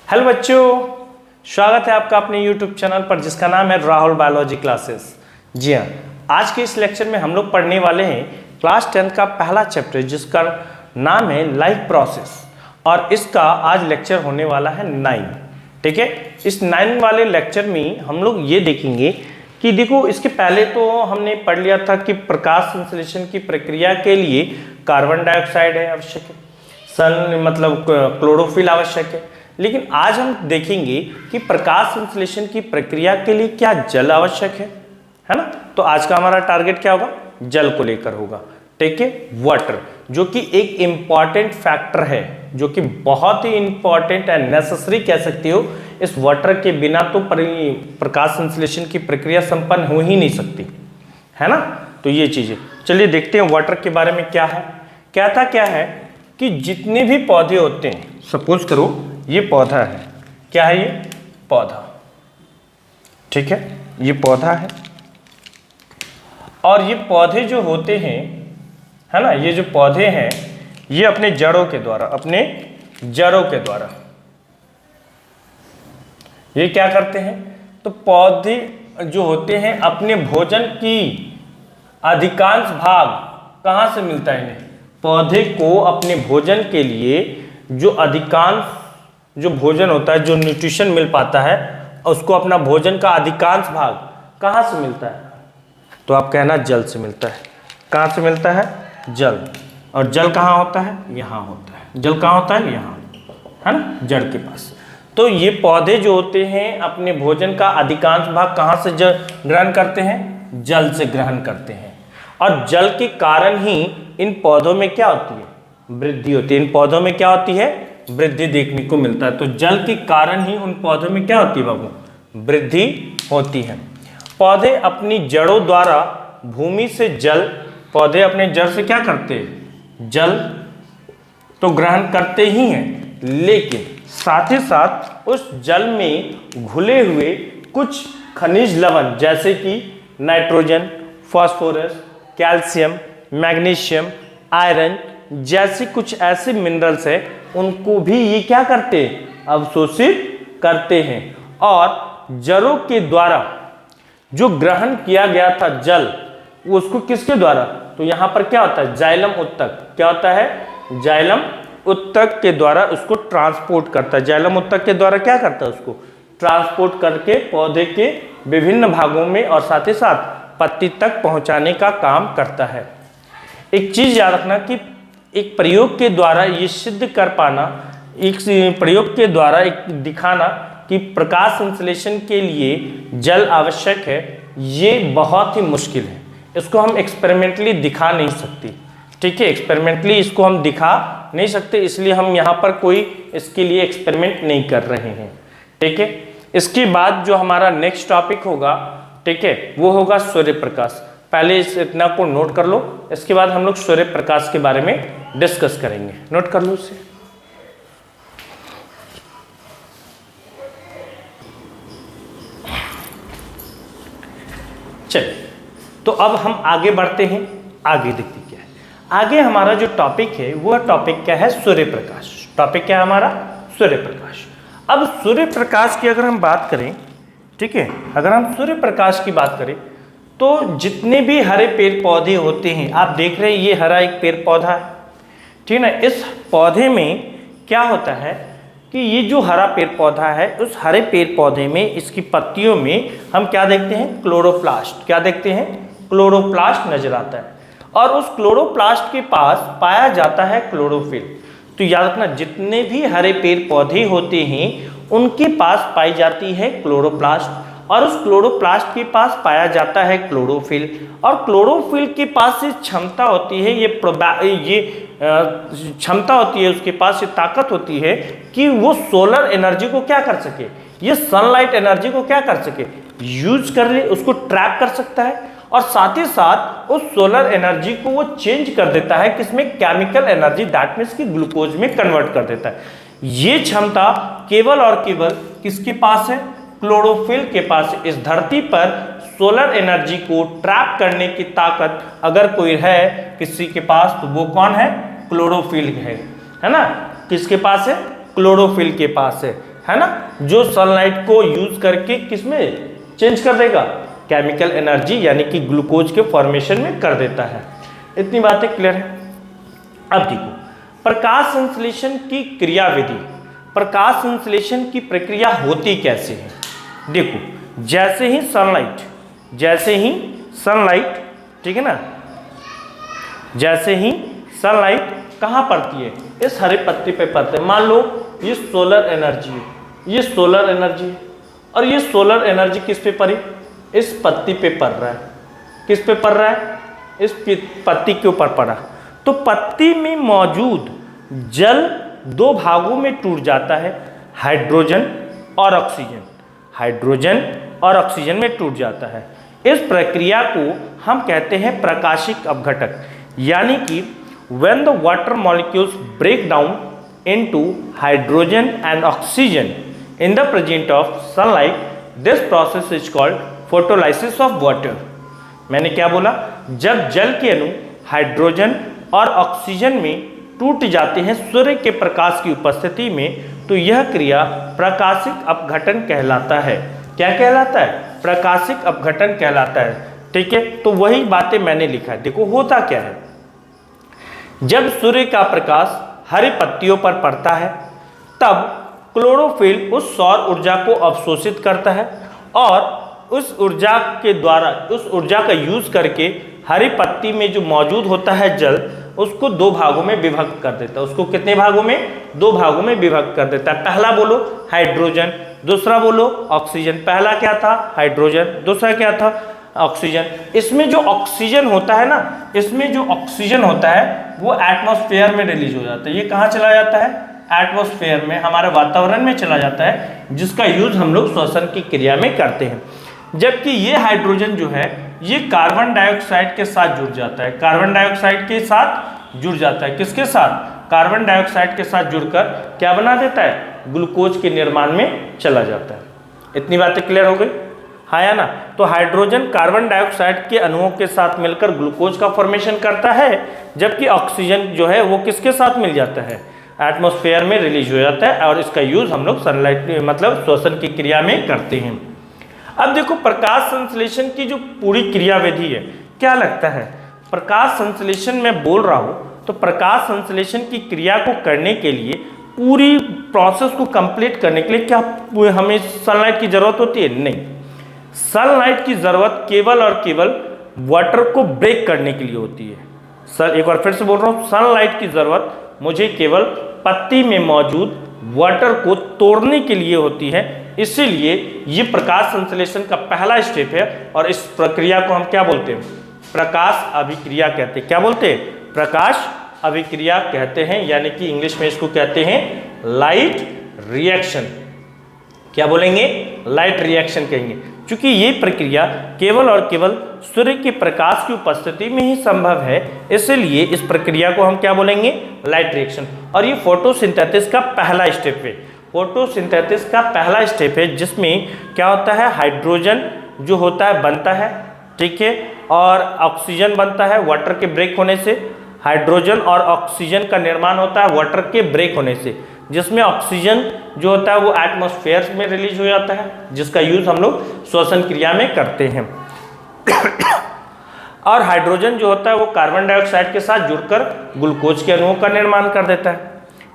Hello बच्चों, स्वागत है आपका अपने YouTube चैनल पर जिसका नाम है राहुल बायोलॉजी क्लासेस। जी हाँ, आज के इस लेक्चर में हम लोग पढ़ने वाले हैं क्लास 10 का पहला चैप्टर जिसका नाम है लाइफ प्रोसेस और इसका आज लेक्चर होने वाला है 9। ठीक है, इस 9 वाले लेक्चर में हम लोग ये देखेंगे कि देखो, इसके पहले तो हमने पढ़ लिया था कि प्रकाश संश्लेषण की प्रक्रिया के लिए कार्बन डाइऑक्साइड है आवश्यक है, सन मतलब क्लोरोफिल आवश्यक है। लेकिन आज हम देखेंगे कि प्रकाश संश्लेषण की प्रक्रिया के लिए क्या जल आवश्यक है ना। तो आज का हमारा टारगेट क्या होगा, जल को लेकर होगा। ठीक है, वाटर जो कि एक इम्पॉर्टेंट फैक्टर है, जो कि बहुत ही इंपॉर्टेंट एंड नेसेसरी कह सकते हो। इस वाटर के बिना तो प्रकाश संश्लेषण की प्रक्रिया संपन्न हो ही नहीं सकती, है ना। तो ये चीजें चलिए देखते हैं वाटर के बारे में क्या है। क्या है कि जितने भी पौधे होते हैं, सपोज करो ये पौधा है, क्या है ये पौधा, ठीक है, ये पौधा है और ये पौधे जो होते हैं, है ना, ये जो पौधे हैं ये अपने जड़ों के द्वारा ये क्या करते हैं, तो पौधे जो होते हैं अपने भोजन की अधिकांश भाग कहाँ से मिलता है इन्हें, पौधे को अपने भोजन के लिए जो अधिकांश जो भोजन होता है, जो न्यूट्रिशन मिल पाता है, उसको अपना भोजन का अधिकांश भाग कहाँ से मिलता है, तो आप कहना जल से मिलता है। कहाँ से मिलता है, जल। और जल कहाँ होता है, यहाँ होता है। जल कहाँ होता है, यहाँ, है ना, जड़ के पास। तो ये पौधे जो होते हैं अपने भोजन का अधिकांश भाग कहाँ से ग्रहण करते हैं, जल से ग्रहण करते हैं। और जल के कारण ही इन पौधों में क्या होती है, वृद्धि होती है। इन पौधों में क्या होती है, वृद्धि देखने को मिलता है। तो जल के कारण ही उन पौधों में क्या होती है बाबू, वृद्धि होती है। पौधे अपनी जड़ों द्वारा भूमि से जल, पौधे अपने जड़ से क्या करते हैं, जल तो ग्रहण करते ही हैं, लेकिन साथ ही साथ उस जल में घुले हुए कुछ खनिज लवण जैसे कि nitrogen, phosphorus, calcium, magnesium, iron जैसे कुछ ऐसे मिनरल्स है, उनको भी ये क्या करते हैं, अवशोषित करते हैं। और जड़ों के द्वारा जो ग्रहण किया गया था जल, उसको किसके द्वारा, तो यहाँ पर क्या होता है, जाइलम उत्तक, क्या होता है, जाइलम उत्तक के द्वारा उसको ट्रांसपोर्ट करता है। जाइलम उत्तक के द्वारा क्या करता है, उसको ट्रांसपोर्ट करके पौधे के विभिन्न भागों में और साथ ही साथ पत्ती तक पहुंचाने का काम करता है। एक चीज याद रखना कि एक प्रयोग के द्वारा ये सिद्ध कर पाना, एक प्रयोग के द्वारा एक दिखाना कि प्रकाश संश्लेषण के लिए जल आवश्यक है, ये बहुत ही मुश्किल है। इसको हम एक्सपेरिमेंटली दिखा नहीं सकते। ठीक है, एक्सपेरिमेंटली इसको हम दिखा नहीं सकते, इसलिए हम यहाँ पर कोई इसके लिए एक्सपेरिमेंट नहीं कर रहे हैं। ठीक है, इसके बाद जो हमारा नेक्स्ट टॉपिक होगा, ठीक है, वो होगा सूर्य प्रकाश। पहले इस इतना को नोट कर लो, इसके बाद हम लोग सूर्य प्रकाश के बारे में डिस्कस करेंगे। नोट कर लो इसे। चलिए, तो अब हम आगे बढ़ते हैं। आगे देखते क्या है, आगे हमारा जो टॉपिक है वो टॉपिक क्या है, सूर्य प्रकाश। टॉपिक क्या है हमारा, सूर्य प्रकाश। अब सूर्य प्रकाश की अगर हम बात करें, ठीक है, अगर हम सूर्य प्रकाश की बात करें तो जितने भी हरे पेड़ पौधे होते हैं, आप देख रहे हैं ये हरा एक पेड़ पौधा है, ठीक है ना। इस पौधे में क्या होता है कि ये जो हरा पेड़ पौधा है, उस हरे पेड़ पौधे में इसकी पत्तियों में हम क्या देखते हैं, क्लोरोप्लास्ट। क्या देखते हैं, क्लोरोप्लास्ट नजर आता है। और उस क्लोरोप्लास्ट के पास पाया जाता है क्लोरोफिल। तो याद रखना, जितने भी हरे पेड़ पौधे होते हैं उनके पास पाई जाती है क्लोरोप्लास्ट, और उस क्लोरोप्लास्ट के पास पाया जाता है क्लोरोफिल। और क्लोरोफिल के पास ये क्षमता होती है, ये क्षमता होती है, उसके पास ये ताकत होती है कि वो सोलर एनर्जी को क्या कर सके, ये सनलाइट एनर्जी को क्या कर सके, यूज कर ले, उसको ट्रैप कर सकता है। और साथ ही साथ उस सोलर एनर्जी को वो चेंज कर देता है किसमें, केमिकल एनर्जी, दैट मीन्स की ग्लूकोज में कन्वर्ट कर देता है। ये क्षमता केवल और केवल किसके पास है, क्लोरोफिल के पास। इस धरती पर सोलर एनर्जी को ट्रैप करने की ताकत अगर कोई है किसी के पास, तो वो कौन है, क्लोरोफिल है ना। किसके पास है, क्लोरोफिल के पास है। है ना, जो सनलाइट को यूज करके किसमें चेंज कर देगा, केमिकल एनर्जी यानी कि ग्लूकोज के फॉर्मेशन में कर देता है। इतनी बातें क्लियर है। अब देखो प्रकाश संश्लेषण की क्रियाविधि, प्रकाश संश्लेषण की प्रक्रिया होती कैसे है। देखो जैसे ही सनलाइट ठीक है ना, जैसे ही सनलाइट कहाँ पड़ती है, इस हरे पत्ती पे पड़ते हैं। मान लो ये सोलर एनर्जी है, ये सोलर एनर्जी है, और ये सोलर एनर्जी किस पे पड़ी, इस पत्ती पे पड़ रहा है। किस पे पड़ रहा है, इस पत्ती के ऊपर पड़ा। तो पत्ती में मौजूद जल दो भागों में टूट जाता है, हाइड्रोजन और ऑक्सीजन, हाइड्रोजन और ऑक्सीजन में टूट जाता है। इस प्रक्रिया को हम कहते हैं प्रकाशिक अपघटन, यानी कि when the water molecules break down into hydrogen and oxygen in the presence of sunlight, this process is called photolysis of water। मैंने क्या बोला, जब जल के अणु हाइड्रोजन और ऑक्सीजन में टूट जाते हैं सूर्य के प्रकाश की उपस्थिति में, तो यह क्रिया प्रकाशिक अपघटन कहलाता है। क्या कहलाता है, प्रकाशिक अपघटन कहलाता है। ठीक है, तो वही बातें मैंने लिखा है। देखो होता क्या है, जब सूर्य का प्रकाश हरी पत्तियों पर पड़ता है तब क्लोरोफिल उस सौर ऊर्जा को अवशोषित करता है और उस ऊर्जा के द्वारा, उस ऊर्जा का यूज करके हरी पत्ती में जो मौजूद होता है जल, उसको दो भागों में विभक्त कर देता है। उसको कितने भागों में, दो भागों में विभक्त कर देता है। पहला बोलो हाइड्रोजन, दूसरा बोलो ऑक्सीजन। पहला क्या था, हाइड्रोजन, दूसरा क्या था, ऑक्सीजन। इसमें जो ऑक्सीजन होता है ना, इसमें जो ऑक्सीजन होता है वो एटमॉस्फेयर में रिलीज हो जाता है। ये कहाँ चला जाता है, एटमॉस्फेयर में, हमारे वातावरण में चला जाता है, जिसका यूज हम लोग श्वसन की क्रिया में करते हैं। जबकि ये हाइड्रोजन जो है ये कार्बन डाइऑक्साइड के साथ जुड़ जाता है, कार्बन डाइऑक्साइड के साथ जुड़ जाता है। किसके साथ, कार्बन डाइऑक्साइड के साथ जुड़कर क्या बना देता है, ग्लूकोज के निर्माण में चला जाता है। इतनी बातें क्लियर हो गई, हाँ या ना। तो हाइड्रोजन कार्बन डाइऑक्साइड के अणुओं के साथ मिलकर ग्लूकोज का फॉर्मेशन करता है, जबकि ऑक्सीजन जो है वो किसके साथ मिल जाता है, एटमॉस्फेयर में रिलीज हो जाता है, और इसका यूज हम लोग सनलाइट मतलब श्वसन की क्रिया में करते हैं। अब देखो प्रकाश संश्लेषण की जो पूरी क्रियाविधि है, क्या लगता है, प्रकाश संश्लेषण में बोल रहा हूँ तो प्रकाश संश्लेषण की क्रिया को करने के लिए, पूरी प्रोसेस को कंप्लीट करने के लिए क्या हमें सनलाइट की जरूरत होती है, नहीं। सनलाइट की जरूरत केवल और केवल वाटर को ब्रेक करने के लिए होती है। सर एक बार फिर से बोल रहा हूँ, सनलाइट की जरूरत मुझे केवल पत्ती में मौजूद वाटर को तोड़ने के लिए होती है। इसीलिए ये प्रकाश संश्लेषण का पहला स्टेप है, और इस प्रक्रिया को हम क्या बोलते हैं, प्रकाश अभिक्रिया कहते हैं। क्या बोलते हैं, प्रकाश अभिक्रिया कहते हैं, यानी कि इंग्लिश में इसको कहते हैं लाइट रिएक्शन। क्या बोलेंगे, लाइट रिएक्शन कहेंगे। क्योंकि ये प्रक्रिया केवल और केवल सूर्य के प्रकाश की उपस्थिति में ही संभव है, इसलिए इस प्रक्रिया को हम क्या बोलेंगे, लाइट रिएक्शन। और ये फोटोसिंथेसिस का पहला स्टेप है, फोटोसिंथेसिस का पहला स्टेप है, जिसमें क्या होता है, हाइड्रोजन जो होता है बनता है, ठीक है, और ऑक्सीजन बनता है वाटर के ब्रेक होने से। हाइड्रोजन और ऑक्सीजन का निर्माण होता है वाटर के ब्रेक होने से, जिसमें ऑक्सीजन जो होता है वो एटमॉस्फेयर में रिलीज हो जाता है, जिसका यूज हम लोग श्वसन क्रिया में करते हैं। और हाइड्रोजन जो होता है वो कार्बन डाइऑक्साइड के साथ जुड़कर ग्लूकोज के अणुओं का निर्माण कर देता है।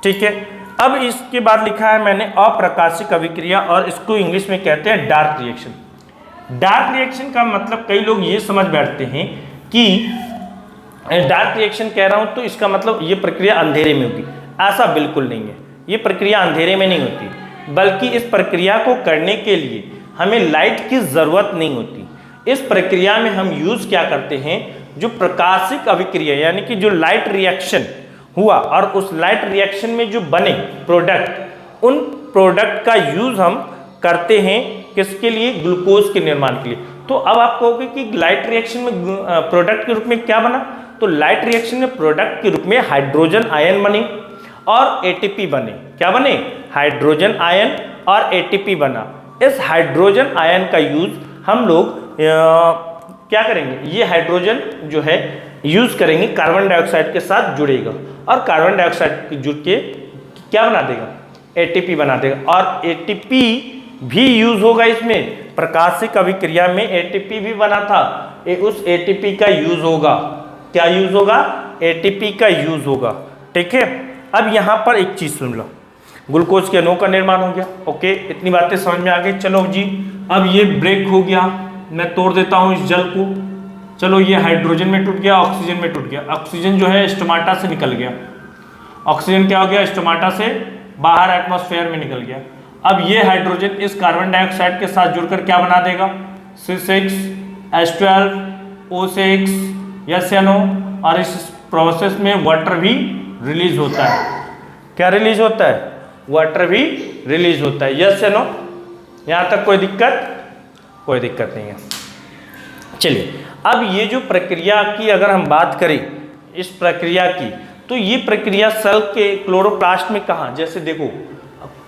ठीक है, अब इसके बाद लिखा है मैंने अप्रकाशिक अभिक्रिया, और इसको इंग्लिश में कहते हैं डार्क रिएक्शन। डार्क रिएक्शन का मतलब कई लोग ये समझ बैठते हैं कि डार्क रिएक्शन कह रहा हूं तो इसका मतलब ये प्रक्रिया अंधेरे में होगी। ऐसा बिल्कुल नहीं है, ये प्रक्रिया अंधेरे में नहीं होती, बल्कि इस प्रक्रिया को करने के लिए हमें लाइट की ज़रूरत नहीं होती। इस प्रक्रिया में हम यूज़ क्या करते हैं, जो प्रकाशिक अभिक्रिया यानी कि जो लाइट रिएक्शन हुआ और उस लाइट रिएक्शन में जो बने प्रोडक्ट, उन प्रोडक्ट का यूज़ हम करते हैं किसके लिए, ग्लूकोज के निर्माण के लिए। तो अब आप कहोगे कि लाइट रिएक्शन में प्रोडक्ट के रूप में क्या बना, तो लाइट रिएक्शन में प्रोडक्ट के रूप में हाइड्रोजन आयन बने और एटीपी बने। क्या बने, हाइड्रोजन आयन और एटीपी बना। इस हाइड्रोजन आयन का यूज हम लोग क्या करेंगे, ये हाइड्रोजन जो है यूज करेंगे, कार्बन डाइऑक्साइड के साथ जुड़ेगा और कार्बन डाइऑक्साइड जुड़ के क्या बना देगा, एटीपी बना देगा और एटीपी भी यूज होगा इसमें। प्रकाशिक अभिक्रिया में एटीपी भी बना था, उस एटीपी का यूज होगा। क्या यूज होगा? एटीपी का यूज होगा। ठीक है, अब यहां पर एक चीज सुन लो, ग्लूकोज के अणुओं का निर्माण हो गया। ओके, इतनी बातें समझ में आ गई। चलो जी, अब ये ब्रेक हो गया, मैं तोड़ देता हूं इस जल को। चलो, ये हाइड्रोजन में टूट गया, ऑक्सीजन में टूट गया। ऑक्सीजन जो है स्टोमाटा से निकल गया, ऑक्सीजन क्या हो गया? स्टोमाटा से बाहर एटमॉस्फेयर में निकल गया। अब ये हाइड्रोजन इस कार्बन डाइऑक्साइड के साथ जुड़कर क्या बना देगा? C6H12O6 SNO, और इस प्रोसेस में वाटर भी रिलीज होता है। क्या रिलीज होता है? वाटर भी रिलीज होता है। यस या नो? यहां तक कोई दिक्कत? कोई दिक्कत नहीं है। चलिए, अब ये जो प्रक्रिया की अगर हम बात करें, इस प्रक्रिया की, तो ये प्रक्रिया सेल के क्लोरोप्लास्ट में कहाँ? जैसे देखो,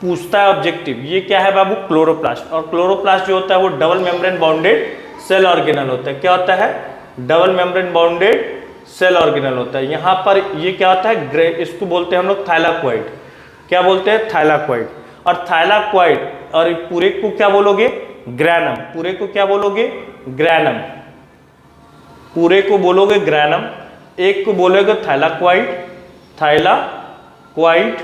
पूछता है ऑब्जेक्टिव, ये क्या है बाबू? क्लोरोप्लास्ट। और क्लोरोप्लास्ट जो होता है वो double membrane bounded cell organelle होता है। क्या होता है? Double membrane bounded cell organelle होता है। यहाँ पर ये क्या होता है? इसको बोलते हैं हम लोग थाइलाक्वाइड। क्या बोलते हैं? थाइलाक्वाइड। और थाइलाक्वाइड, और पूरे को क्या बोलोगे? ग्रैनम। पूरे को क्या बोलोगे? ग्रैनम। पूरे को बोलोगे ग्रैनम, एक को बोलोगे थाइलाक्वाइड। थाइलाक्वाइड,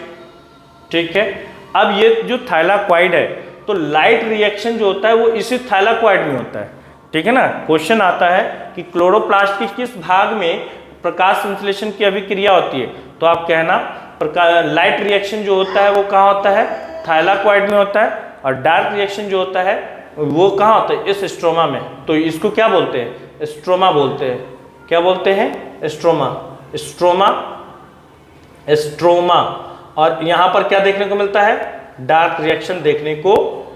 ठीक है। अब ये जो थाइलाक्वाइड है, तो लाइट रिएक्शन जो होता है वो इसी थाइलाक्वाइड में होता है। ठीक है ना? क्वेश्चन आता है कि क्लोरोप्लास्ट के किस भाग में प्रकाश संश्लेषण की अभिक्रिया होती है, तो आप कहना लाइट रिएक्शन जो होता है वो कहाँ होता है? थाइलाक्वाइड में होता है। और डार्क रिएक्शन जो होता है वो कहाँ होता है? इस स्ट्रोमा में। तो इसको क्या बोलते हैं? स्ट्रोमा बोलते हैं। क्या बोलते हैं? स्ट्रोमा। Stroma, stroma. और यहाँ पर क्या देखने को मिलता है? डार्क रिएक्शन देखने को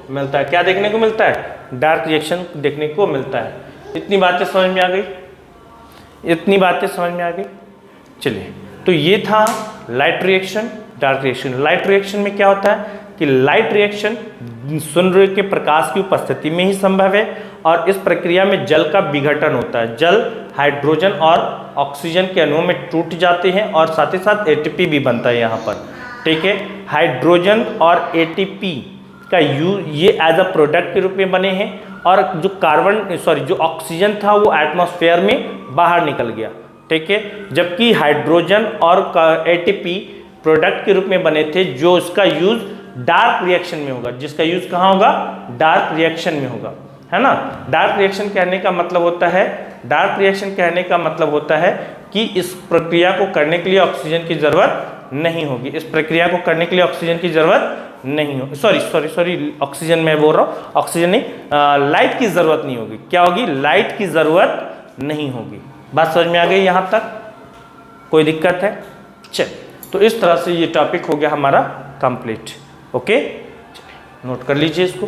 मिलता है। क्या देखने को मिलता है? डार्क रिएक्शन देखने को मिलता है। इतनी बातें समझ में आ गई? इतनी बातें समझ में आ गई? चलिए, तो ये था light reaction, dark reaction. Light reaction में क्या होता है कि लाइट रिएक्शन सूर्य के प्रकाश की उपस्थिति में ही संभव है, और इस प्रक्रिया में जल का विघटन होता है। जल हाइड्रोजन और ऑक्सीजन के अणुओं में टूट जाते हैं, और साथ ही साथ एटीपी भी बनता है यहाँ पर। ठीक है, हाइड्रोजन और एटीपी का ये एज अ प्रोडक्ट के रूप में बने हैं, और जो ऑक्सीजन था वो एटमॉस्फेयर में बाहर निकल गया। ठीक है, जबकि हाइड्रोजन और एटीपी प्रोडक्ट के रूप में बने थे, जो उसका यूज डार्क रिएक्शन में होगा। जिसका यूज कहाँ होगा? डार्क रिएक्शन में होगा, है ना? डार्क रिएक्शन कहने का मतलब होता है, डार्क रिएक्शन कहने का मतलब होता है कि इस प्रक्रिया को करने के लिए ऑक्सीजन की जरूरत नहीं होगी। इस प्रक्रिया को करने के लिए ऑक्सीजन की जरूरत नहीं होगी। सॉरी, ऑक्सीजन मैं बोल रहा हूँ, ऑक्सीजन नहीं, लाइट की जरूरत नहीं होगी। क्या होगी? लाइट की जरूरत नहीं होगी। बात समझ में आ गई यहाँ तक? कोई दिक्कत है? चलिए, तो इस तरह से ये टॉपिक हो गया हमारा कंप्लीट। ओके, नोट कर लीजिए इसको।